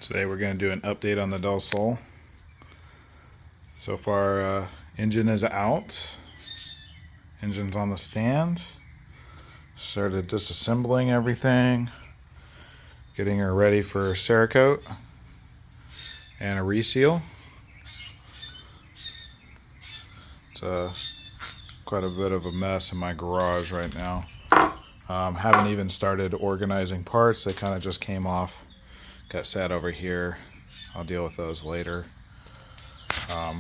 Today we're going to do an update on the Sol. So far, engine is out. Engine's on the stand. Started disassembling everything. Getting her ready for Cerakote and a reseal. It's quite a bit of a mess in my garage right now. Haven't even started organizing parts. They kind of just came off. Got sat over here. I'll deal with those later.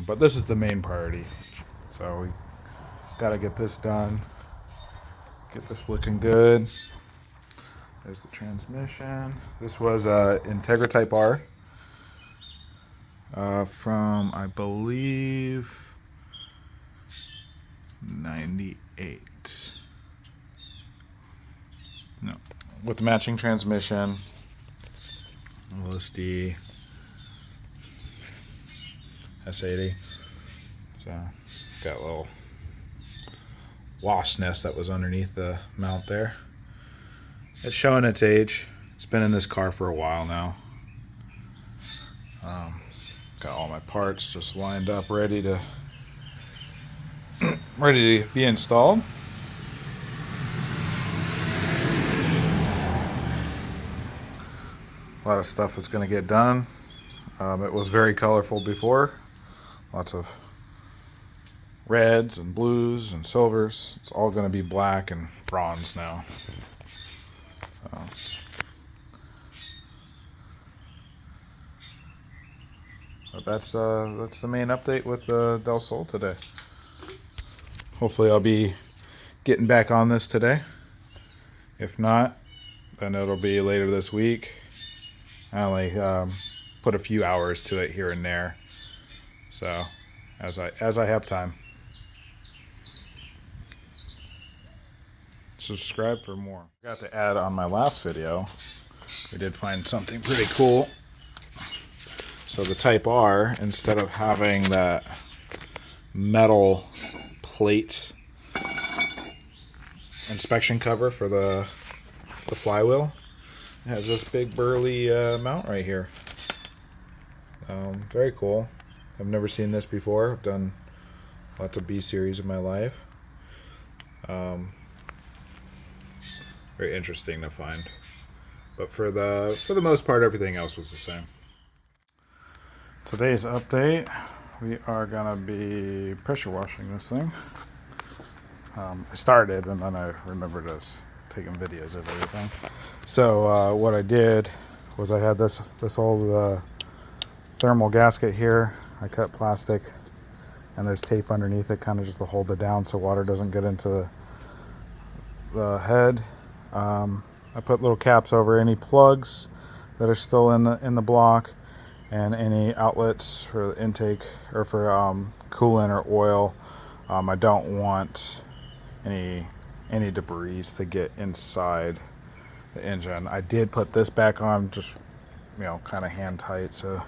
But this is the main priority. So we got to get this done. Get this looking good. There's the transmission. This was Integra Type R from, I believe, 98. No, with the matching transmission. LSD S80. So got a little wasp nest that was underneath the mount there. It's showing its age. It's been in this car for a while now. Got all my parts just lined up, ready to be installed. A lot of stuff is going to get done. It was very colorful before. Lots of reds and blues and silvers. It's all going to be black and bronze now. But that's the main update with the Sol today. Hopefully I'll be getting back on this today. If not, then it'll be later this week. I only put a few hours to it here and there, so as I have time. Subscribe for more. Forgot to add on my last video, we did find something pretty cool. So the Type R, instead of having that metal plate inspection cover for the flywheel, it has this big burly mount right here. Very cool. I've never seen this before. I've done lots of B series in my life. Very interesting to find. But for the most part, everything else was the same. Today's update, we are gonna be pressure washing this thing. I started and then I remembered I was taking videos of everything. So what I did was I had this old thermal gasket here. I cut plastic and there's tape underneath it, kind of just to hold it down so water doesn't get into the head. I put little caps over any plugs that are still in the block and any outlets for the intake or for coolant or oil. I don't want any debris to get inside the engine. I did put this back on, just kind of hand tight, so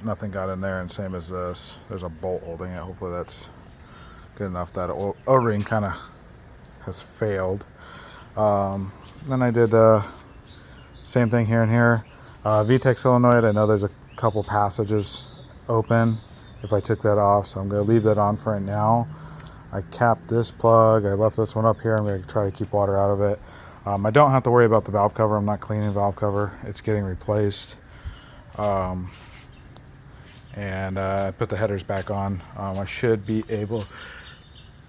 nothing got in there. And same as this, there's a bolt holding it. Hopefully that's good enough. That O-ring kind of has failed. Then I did same thing here and here. VTEC solenoid, I know there's a couple passages open if I took that off, so I'm going to leave that on for right now. I capped this plug. I left this one up here. I'm going to try to keep water out of it. I don't have to worry about the valve cover. I'm not cleaning the valve cover. It's getting replaced. And I put the headers back on. I should be able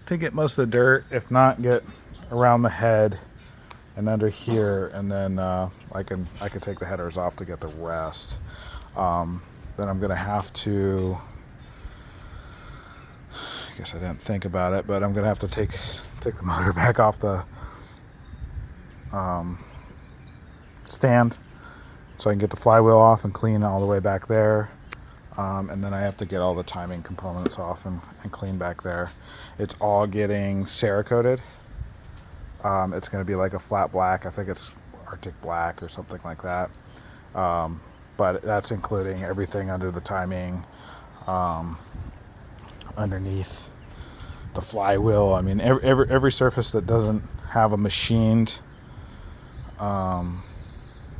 to get most of the dirt, if not get around the head and under here, and then I can take the headers off to get the rest. Then I'm gonna have to, I guess I didn't think about it, but I'm gonna have to take the motor back off the stand so I can get the flywheel off and clean all the way back there. And then I have to get all the timing components off and clean back there. It's all getting Cerakoted. It's going to be like a flat black. I think it's Arctic black or something like that. But that's including everything under the timing, underneath the flywheel. I mean, every surface that doesn't have a machined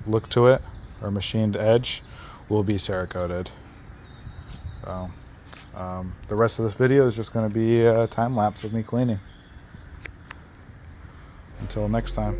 look to it or machined edge will be Cerakoted. So, the rest of this video is just going to be a time lapse of me cleaning. Until next time.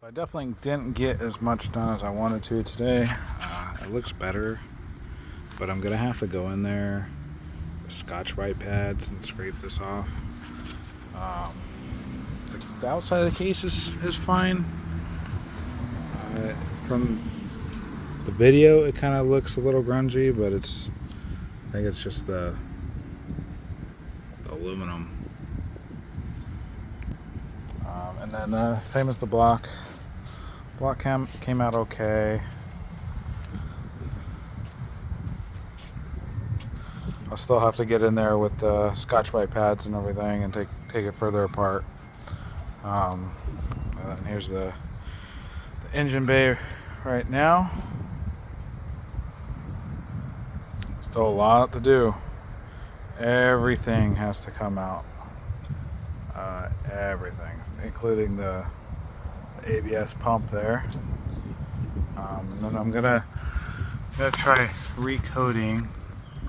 I definitely didn't get as much done as I wanted to today. It looks better, but I'm gonna have to go in there with Scotch-Brite pads and scrape this off. The outside of the case is fine. From the video, it kind of looks a little grungy, but I think it's just the aluminum. And then same as the block. Block came out okay. I'll still have to get in there with the Scotch-Brite pads and everything and take it further apart. And then here's the engine bay right now. Still a lot to do. Everything has to come out. Everything, including the ABS pump there. And then I'm gonna try recoating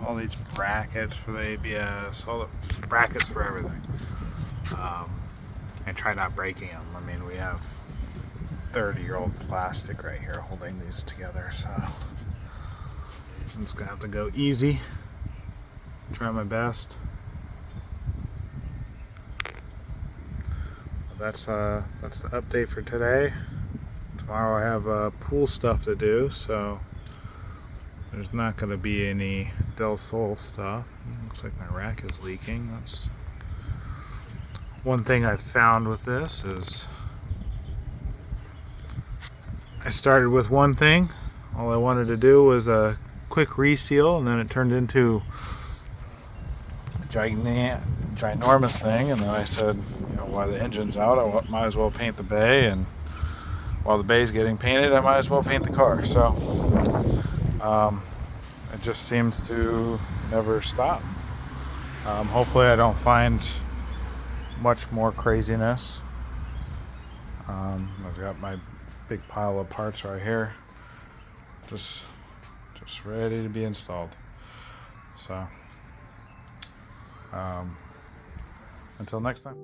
all these brackets for the ABS, all the brackets for everything, and try not breaking them. I mean, we have 30-year-old plastic right here holding these together, so I'm just gonna have to go easy, try my best. That's the update for today. Tomorrow I have pool stuff to do, so there's not going to be any Del Sol stuff. Looks like my rack is leaking. That's one thing I've found with this is I started with one thing. All I wanted to do was a quick reseal, and then it turned into a ginormous thing, and then I said, while the engine's out, I might as well paint the bay, and while the bay's getting painted, I might as well paint the car. So it just seems to never stop. Hopefully I don't find much more craziness. I've got my big pile of parts right here, just ready to be installed. So until next time.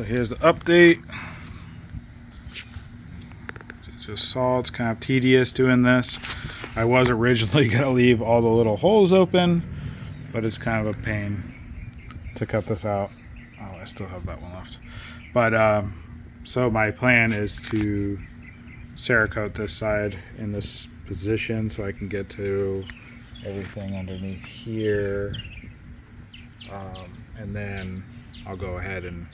here's the update. Just saw it's kind of tedious doing this. I was originally going to leave all the little holes open, but it's kind of a pain to cut this out. Oh, I still have that one left. But so my plan is to Cerakote this side in this position so I can get to everything underneath here, and then I'll go ahead and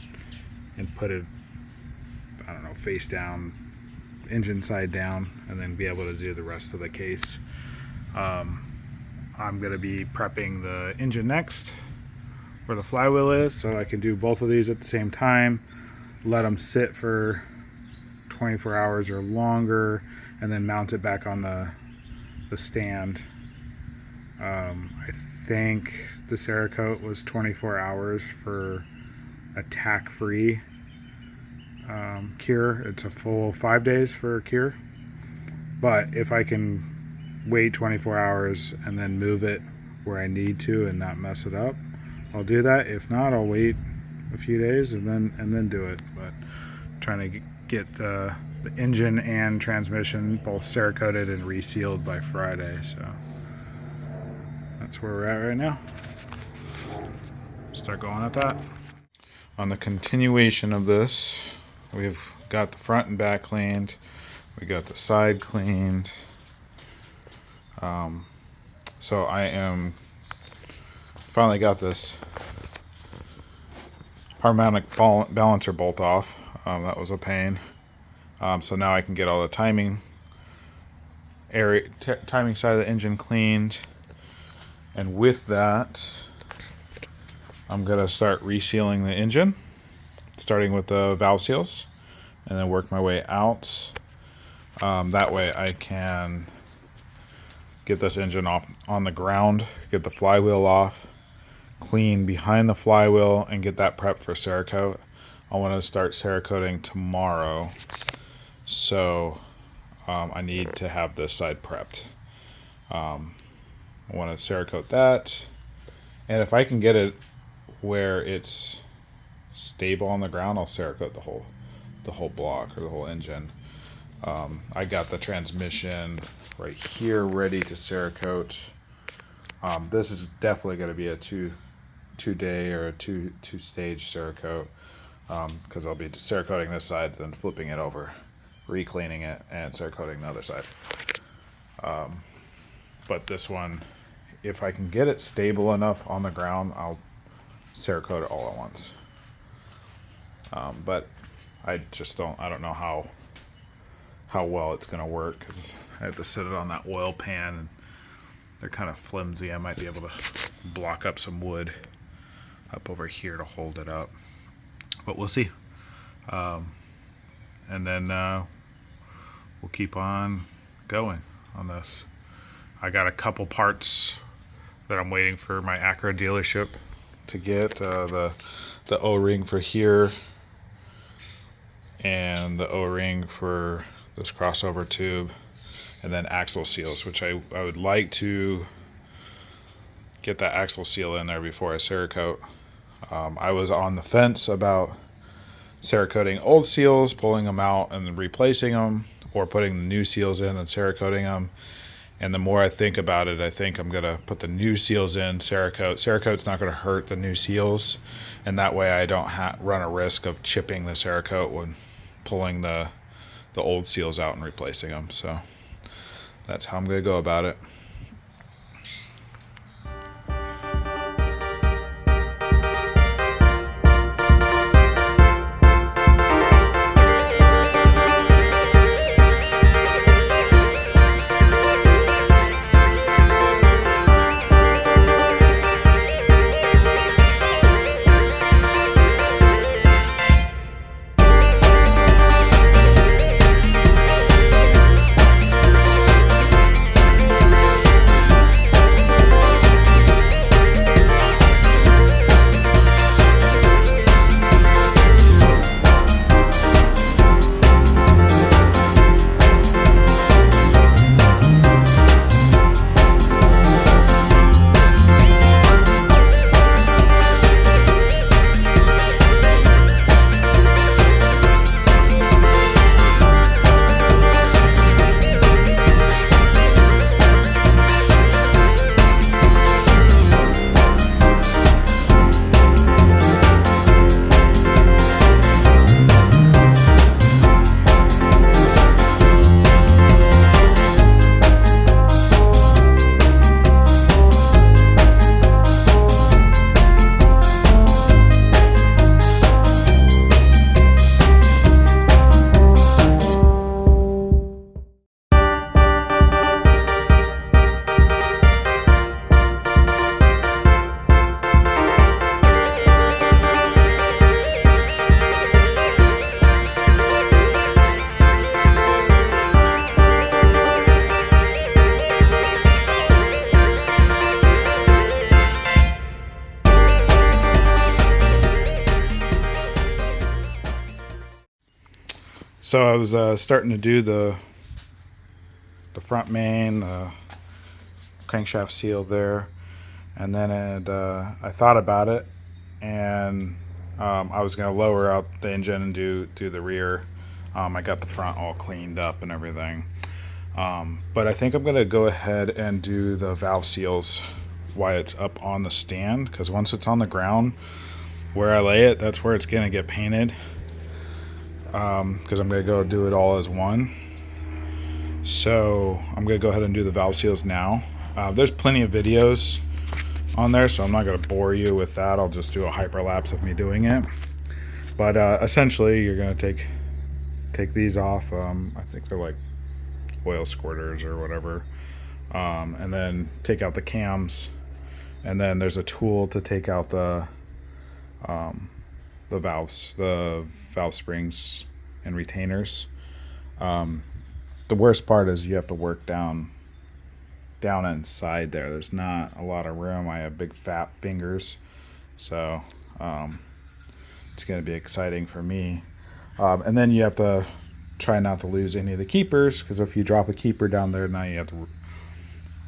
put it, I don't know, face down, engine side down, and then be able to do the rest of the case. I'm going to be prepping the engine next where the flywheel is, so I can do both of these at the same time, let them sit for 24 hours or longer, and then mount it back on the stand. I think the Cerakote was 24 hours for a tack-free cure. It's a full 5 days for a cure, but if I can wait 24 hours and then move it where I need to and not mess it up, I'll do that. If not, I'll wait a few days and then do it. But trying to get the engine and transmission both Cerakoted and resealed by Friday, so that's where we're at right now. Start going at that. On the continuation of this, we've got the front and back cleaned, we got the side cleaned. So I am finally got this harmonic balancer bolt off. That was a pain. So now I can get all the timing side of the engine cleaned, and with that I'm gonna start resealing the engine, starting with the valve seals, and then work my way out. That way I can get this engine off on the ground, get the flywheel off, clean behind the flywheel, and get that prepped for Cerakote. I want to start Cerakoting tomorrow, so I need to have this side prepped. I want to Cerakote that, and if I can get it where it's stable on the ground, I'll Cerakote the whole block or the whole engine. I got the transmission right here ready to Cerakote. This is definitely going to be a two-day or a two-stage Cerakote, because I'll be Cerakoting this side, then flipping it over, re-cleaning it, and Cerakoting the other side. But this one, if I can get it stable enough on the ground, I'll Cerakote it all at once. But I don't know how well it's going to work, because I have to set it on that oil pan and they're kind of flimsy. I might be able to block up some wood up over here to hold it up, but we'll see. And then we'll keep on going on this. I got a couple parts that I'm waiting for my Acura dealership to get, the O-ring for here and the O-ring for this crossover tube, and then axle seals, which I would like to get that axle seal in there before I Cerakote. I was on the fence about Cerakoting old seals, pulling them out and replacing them, or putting the new seals in and Cerakoting them. And the more I think about it, I think I'm going to put the new seals in, Cerakote. Cerakote's not going to hurt the new seals, and that way I don't run a risk of chipping the Cerakote when pulling the old seals out and replacing them. So that's how I'm going to go about it. So I was starting to do the front main, the crankshaft seal there, and then I thought about it, and I was going to lower out the engine and do the rear. I got the front all cleaned up and everything, but I think I'm going to go ahead and do the valve seals while it's up on the stand, because once it's on the ground where I lay it, that's where it's going to get painted, because I'm going to go do it all as one. So I'm going to go ahead and do the valve seals now. There's plenty of videos on there, so I'm not going to bore you with that. I'll just do a hyperlapse of me doing it. But essentially, you're going to take these off. I think they're like oil squirters or whatever, and then take out the cams. And then there's a tool to take out the valves, the valve springs and retainers. The worst part is you have to work down inside there. There's not a lot of room. I have big fat fingers, so it's going to be exciting for me. And then you have to try not to lose any of the keepers, because if you drop a keeper down there, now you have to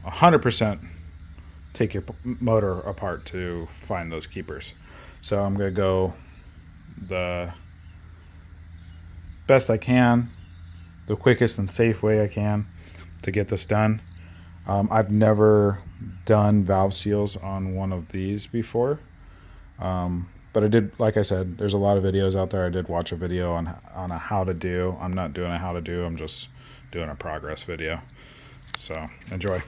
100% take your motor apart to find those keepers. So I'm going to go the best I can, the quickest and safe way I can to get this done. I've never done valve seals on one of these before, but I did, like I said, there's a lot of videos out there. I did watch a video on a how to do. I'm not doing a how to do, I'm just doing a progress video. So enjoy.